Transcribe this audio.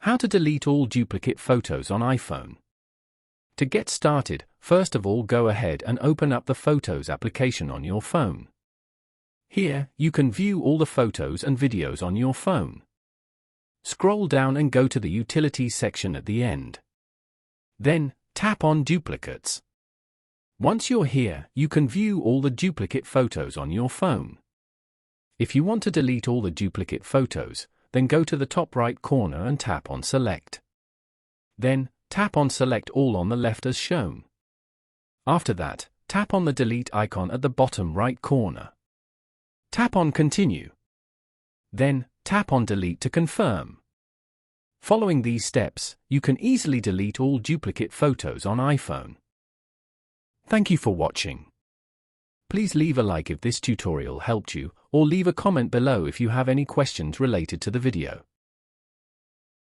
How to delete all duplicate photos on iPhone. To get started, first of all go ahead and open up the Photos application on your phone. Here, you can view all the photos and videos on your phone. Scroll down and go to the Utilities section at the end. Then, tap on Duplicates. Once you're here, you can view all the duplicate photos on your phone. If you want to delete all the duplicate photos, then go to the top right corner and tap on Select. Then, tap on Select All on the left as shown. After that, tap on the Delete icon at the bottom right corner. Tap on Continue. Then, tap on Delete to confirm. Following these steps, you can easily delete all duplicate photos on iPhone. Thank you for watching. Please leave a like if this tutorial helped you, or leave a comment below if you have any questions related to the video.